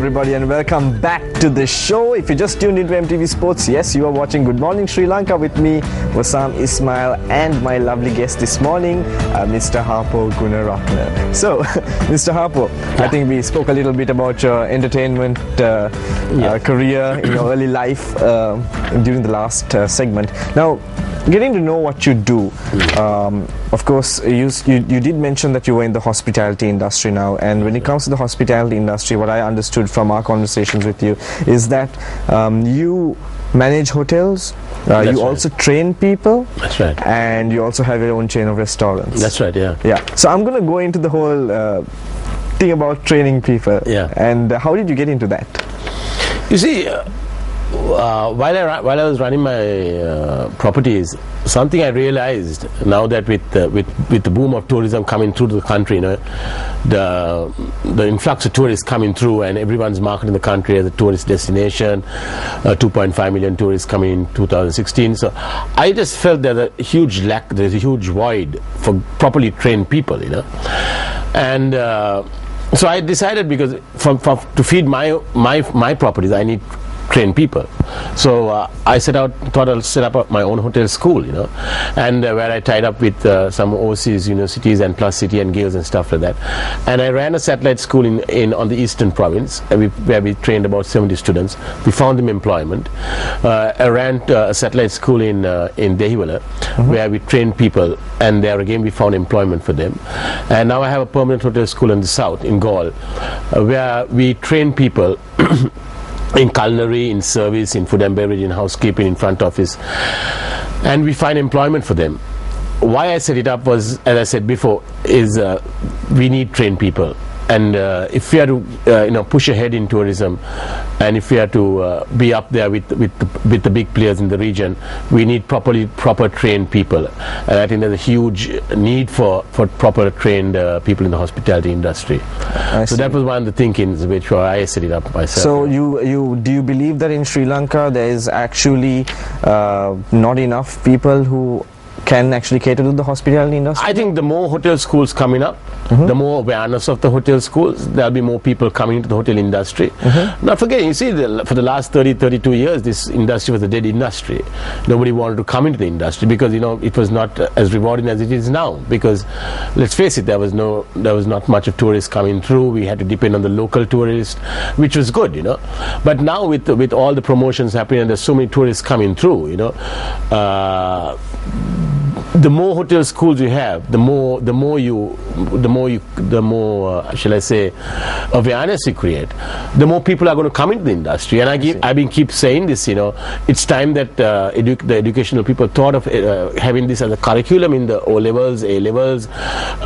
everybody, and welcome back to the show. If you just tuned into MTV Sports, yes, you are watching Good Morning Sri Lanka with me, Wassam Ismail, and my lovely guest this morning, Mr. Harpo Gunaratne. So, Mr. Harpo, I think we spoke a little bit about your entertainment career in your early life during the last segment. Now, getting to know what you do, of course, you did mention that you were in the hospitality industry now, and when it comes to the hospitality industry, what I understood from our conversations with you is that you manage hotels, you also train people. That's right. And you also have your own chain of restaurants. That's right, yeah. Yeah. So I'm going to go into the whole thing about training people. Yeah. And how did you get into that? You see, while I was running my properties, something I realized now that with the boom of tourism coming through to the country, you know, the influx of tourists coming through, and everyone's marketing the country as a tourist destination, 2.5 million tourists coming in 2016. So I just felt there's a huge void for properly trained people, you know, and so I decided, because to feed my properties, I need trained people. So I thought I'll set up my own hotel school, you know, and where I tied up with some overseas universities and Plus City and Gales and stuff like that. And I ran a satellite school on the eastern province where we trained about 70 students. We found them employment. I ran a satellite school in Dehiwala, where we trained people, and there again we found employment for them. And now I have a permanent hotel school in the south, in Gaul, where we train people in culinary, in service, in food and beverage, in housekeeping, in front office, and we find employment for them. Why I set it up was, as I said before, is we need trained people, and if we are to push ahead in tourism, and if we are to be up there with the big players in the region, we need proper trained people, and I think there's a huge need for proper trained people in the hospitality industry. So that was one of the thinkings which I set it up myself. So do you believe that in Sri Lanka there is actually not enough people who can actually cater to the hospitality industry? I think the more hotel schools coming up, the more awareness of the hotel schools, there'll be more people coming into the hotel industry. Not forgetting, you see, for the last 32 years, this industry was a dead industry. Nobody wanted to come into the industry because, you know, it was not as rewarding as it is now. Because, let's face it, there was not much of tourists coming through. We had to depend on the local tourists, which was good, you know. But now with all the promotions happening, and there's so many tourists coming through, you know, the more hotel schools you have, the more shall I say, awareness you create, the more people are going to come into the industry. And I've been keep saying this, you know, it's time that the educational people thought of having this as a curriculum in the O levels, A levels,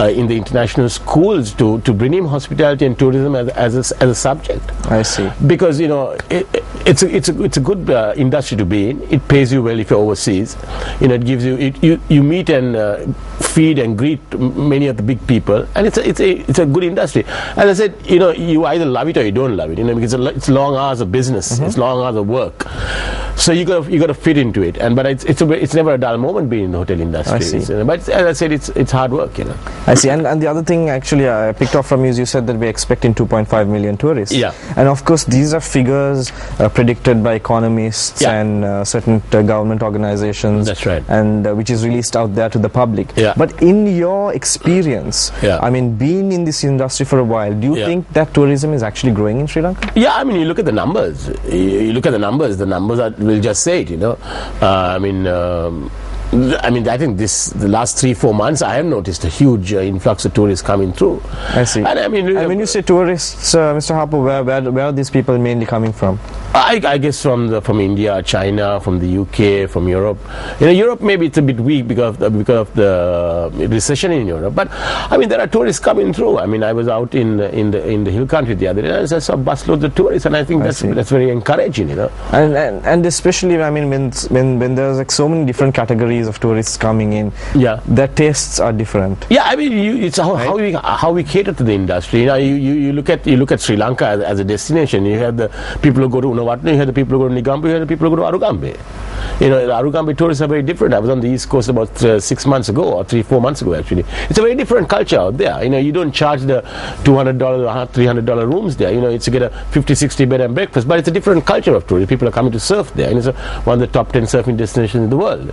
in the international schools to bring in hospitality and tourism as a subject. I see. Because, you know, it's a good industry to be in. It pays you well if you're overseas. You know, it gives you meet and feed and greet many of the big people, and it's a good industry. As I said, you know, you either love it or you don't love it, you know, because it's long hours of business, it's long hours of work, so you got to fit into it. But it's never a dull moment being in the hotel industry. I see. But as I said, it's hard work, you know. I see. And the other thing actually I picked up from you is you said that we're expecting 2.5 million tourists. Yeah. And of course these are figures predicted by economists and certain government organizations. That's right. And which is released out there to the public. Yeah. But in your experience, I mean, being in this industry for a while, do you think that tourism is actually growing in Sri Lanka? Yeah, I mean, you look at the numbers. You look at the numbers will just say it, you know. I think the last 3-4 months, I have noticed a huge influx of tourists coming through. I see. And when you say tourists, Mr. Harpo, where are these people mainly coming from? I guess from India, China, from the UK, from Europe. You know, Europe maybe it's a bit weak because of the recession in Europe. But I mean, there are tourists coming through. I mean, I was out in the hill country the other day, and I saw busloads of tourists, and I think that's very encouraging, you know. And especially, I mean, when there's like so many different categories countries of tourists coming in, Yeah. their tastes are different. Yeah, I mean, it's how we cater to the industry. You look at Sri Lanka as a destination. You have the people who go to Unawatana, you have the people who go to Negombo, you have the people who go to Arugambe. The Arugambe tourists are very different. I was on the East Coast about 6 months ago, or 3-4 months ago actually. It's a very different culture out there. You don't charge the $200 or $300 rooms there. It's to get a 50-60 bed and breakfast, but it's a different culture of tourism. People are coming to surf there, and it's one of the top 10 surfing destinations in the world.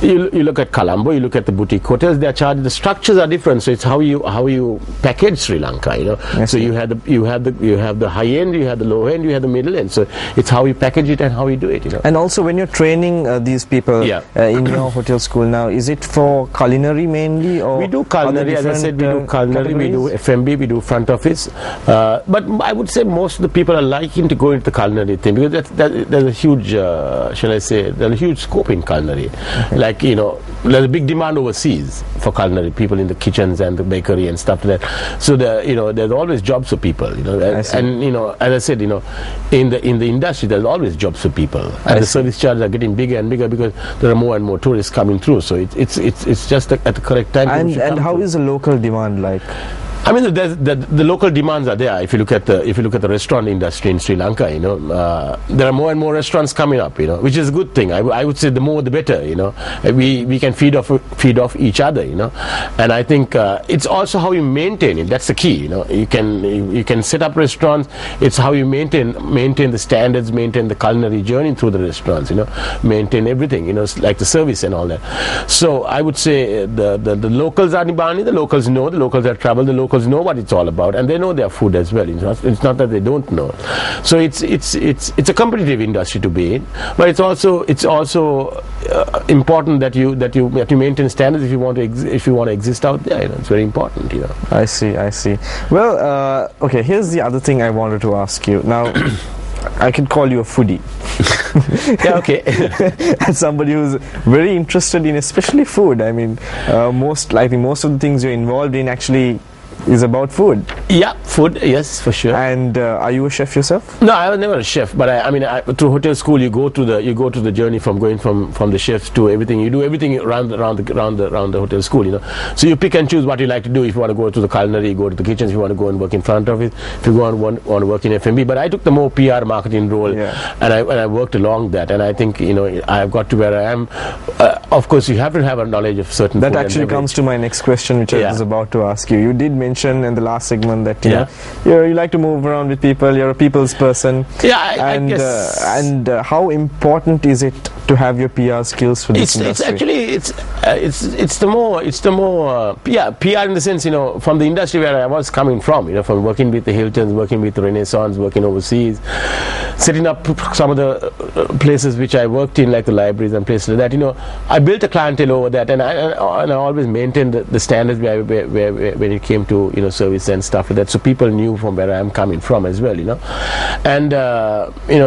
You look at Colombo, you look at the boutique hotels. They are charged. The structures are different, so it's how you package Sri Lanka. So you have the high end, you have the low end, you have the middle end. So it's how you package it and how you do it. And also, when you're training these people in your hotel school now, is it for culinary mainly, or we do culinary? As I said, we do culinary, we do F&B, we do front office. But I would say most of the people are liking to go into the culinary thing, because there's a huge, shall I say, there's a huge scope in culinary. Okay. Like, there's a big demand overseas for culinary people in the kitchens and the bakery and stuff like that. So there's always jobs for people. As I said, in the industry, there's always jobs for people, and the service charges are getting bigger and bigger because there are more and more tourists coming through. So it's just at the correct time. And how is the local demand like? I mean, the local demands are there. If you look at the restaurant industry in Sri Lanka, there are more and more restaurants coming up, which is a good thing. I would say the more the better. We can feed off each other, and I think it's also how you maintain it. That's the key. You can set up restaurants. It's how you maintain the standards, maintain the culinary journey through the restaurants. Maintain everything. Like the service and all that. So I would say the locals are demanding. The locals know. The locals have traveled. The locals know what it's all about, and they know their food as well. It's not that they don't know. So it's a competitive industry to be in, but it's also important that you maintain standards if you want to exist out there. It's very important. I see. Well, okay. Here's the other thing I wanted to ask you now. I can call you a foodie. Yeah, okay. As somebody who's very interested in especially food. I mean, most of the things you're involved in actually is about food. Yeah, food, yes, for sure. And are you a chef yourself? No, I was never a chef, but I through hotel school you go to the journey from going from the chefs to everything. You do everything around the hotel school, So you pick and choose what you like to do. If you want to go to the culinary, go to the kitchens. If you want to go and work in front of it, if you want to work in F&B. But I took the more PR marketing role, and I worked along that. And I think I've got to where I am. Of course, you have to have a knowledge of certain. That actually comes to my next question, which I was about to ask you. You did mention in the last segment that you like to move around with people. You're a people's person. Yeah, I guess. And how important is it to have your PR skills for this industry? It's the more PR in the sense from the industry where I was coming from. From working with the Hiltons, working with the Renaissance, working overseas, setting up some of the places which I worked in, like the libraries and places like that. I built a clientele over that, and I always maintained the standards where when it came to service and stuff like that, so people knew from where I am coming from as well, and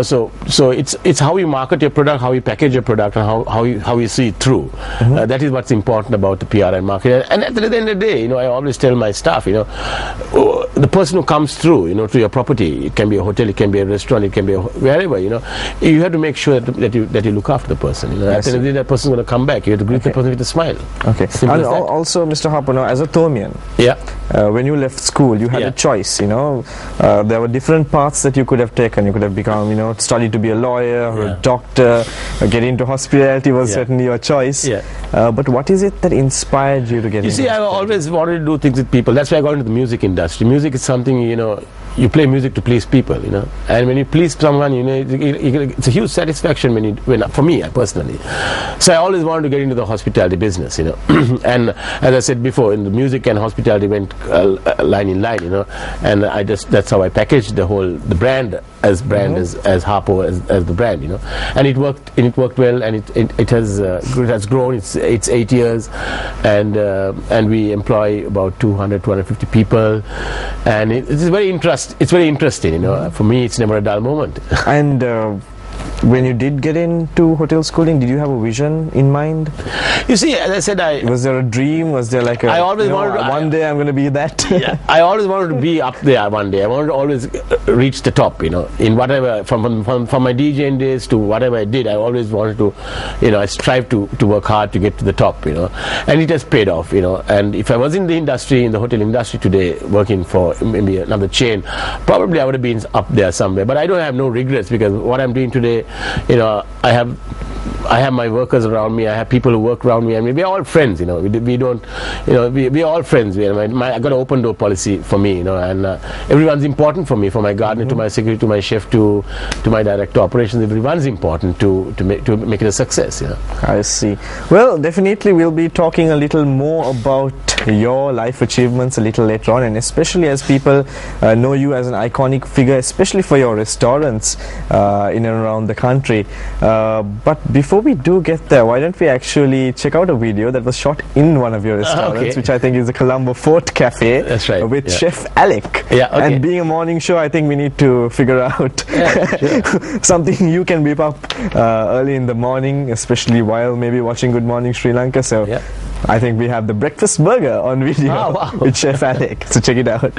so it's how you market your product, how you package your product, and how you see it through. That is what's important about the PR and marketing. And at the end of the day, I always tell my staff, the person who comes through, to your property, it can be a hotel, it can be a restaurant, it can be wherever, you have to make sure that you look after the person. At the end of the day, that person is going to come back. You have to greet the person with a smile. Okay. And also, Mr. Harper, as a Thomian, when you left school, you had a choice. There were different paths that you could have taken. You could have become, study to be a lawyer or a doctor, or get into hospitality was certainly your choice. But what is it that inspired you to get into hospitality? I always wanted to do things with people. That's why I got into the music industry. Music is something, you play music to please people, and when you please someone, it's a huge satisfaction for me personally. So I always wanted to get into the hospitality business, and as I said before, in the music and hospitality went line in line, and that's how I packaged the brand as Harpo as the brand, and it worked well, and it has grown. It's 8 years, and we employ about 250 people, and it's very interesting. For me, it's never a dull moment. And when you did get into hotel schooling, did you have a vision in mind? You see, as I said, was there a dream? Was there like a? I always wanted to, one day I'm going to be that. Yeah, I always wanted to be up there one day. I wanted to always reach the top, in whatever, from my DJing days to whatever I did. I always wanted to, I strive to work hard to get to the top, and it has paid off, and if I was in the industry, in the hotel industry today, working for maybe another chain, probably I would have been up there somewhere. But I don't have no regrets, because what I'm doing today, I have my workers around me. I have people who work around me, and we're all friends. We don't, we're all friends. I got an open door policy for me, and everyone's important for me. For my gardener, to my secretary, to my chef, to my director of operations, everyone's important to make it a success. I see. Well, definitely we'll be talking a little more about your life achievements a little later on, and especially as people know you as an iconic figure, especially for your restaurants in and around the country. But before we do get there, why don't we actually check out a video that was shot in one of your restaurants, which I think is the Colombo Fort Cafe. That's right. With Chef Alec. Yeah, okay. And being a morning show, I think we need to figure out something you can whip up early in the morning, especially while maybe watching Good Morning Sri Lanka. So I think we have the breakfast burger on video with Chef Alec. So check it out.